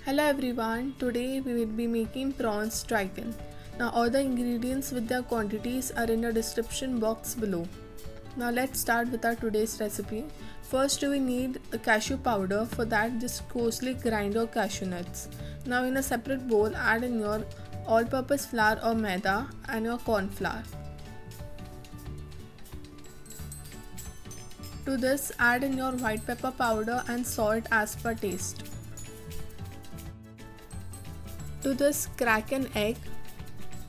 Hello everyone, today we will be making prawns dragon. Now all the ingredients with their quantities are in the description box below. Now let's start with our today's recipe. First we need a cashew powder. For that just coarsely grind your cashew nuts. Now in a separate bowl add in your all-purpose flour or maida and your corn flour. To this add in your white pepper powder and salt as per taste. To this crack an egg.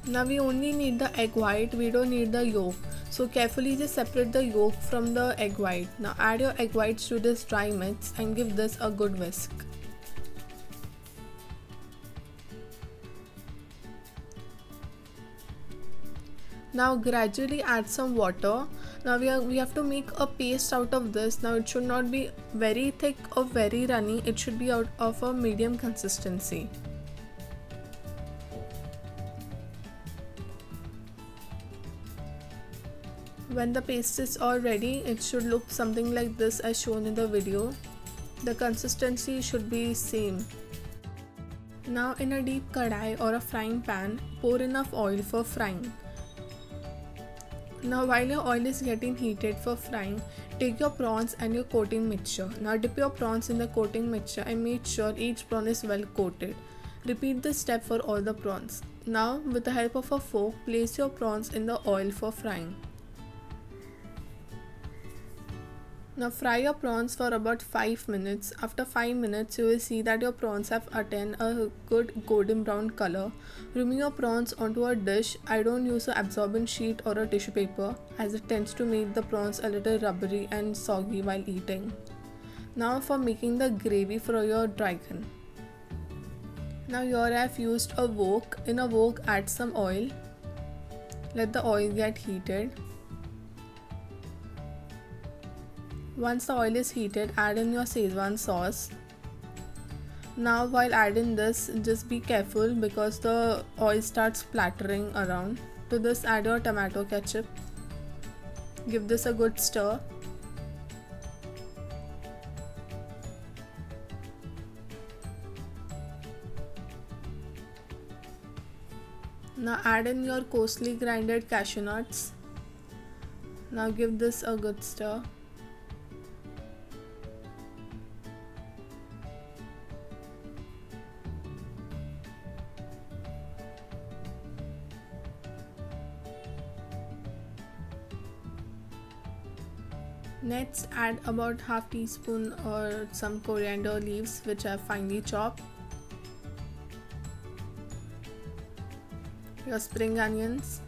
Now we only need the egg white, we don't need the yolk. So carefully just separate the yolk from the egg white. Now add your egg whites to this dry mix and give this a good whisk. Now gradually add some water. Now we have to make a paste out of this. Now it should not be very thick or very runny, it should be out of a medium consistency. When the paste is all ready, it should look something like this as shown in the video. The consistency should be same. Now in a deep kadai or a frying pan, pour enough oil for frying. Now while your oil is getting heated for frying, take your prawns and your coating mixture. Now dip your prawns in the coating mixture and make sure each prawn is well coated. Repeat this step for all the prawns. Now with the help of a fork, place your prawns in the oil for frying. Now fry your prawns for about 5 minutes. After 5 minutes, you will see that your prawns have attained a good golden brown color. Remove your prawns onto a dish. I don't use an absorbent sheet or a tissue paper as it tends to make the prawns a little rubbery and soggy while eating. Now for making the gravy for your dragon. Now here I have used a wok. In a wok add some oil. Let the oil get heated. Once the oil is heated, add in your Szechuan sauce. Now while adding this, just be careful because the oil starts splattering around. To this add your tomato ketchup. Give this a good stir. Now add in your coarsely grinded cashew nuts. Now give this a good stir. Next add about half teaspoon or some coriander leaves which I have finely chopped. Your spring onions.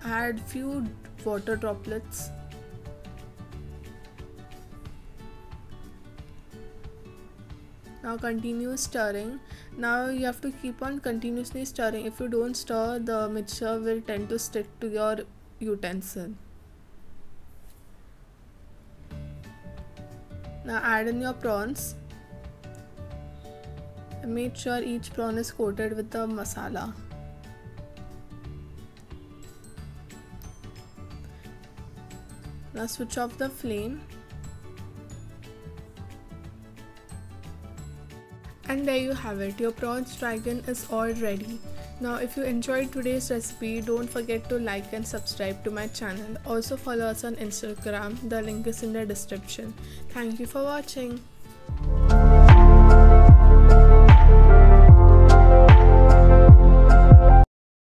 Add few water droplets. Now continue stirring. Now you have to keep on continuously stirring. If you don't stir, the mixture will tend to stick to your utensil. Now add in your prawns. Make sure each prawn is coated with the masala. Now switch off the flame. And there you have it, your prawns dragon is all ready. Now if you enjoyed today's recipe, don't forget to like and subscribe to my channel. Also follow us on Instagram, the link is in the description. Thank you for watching.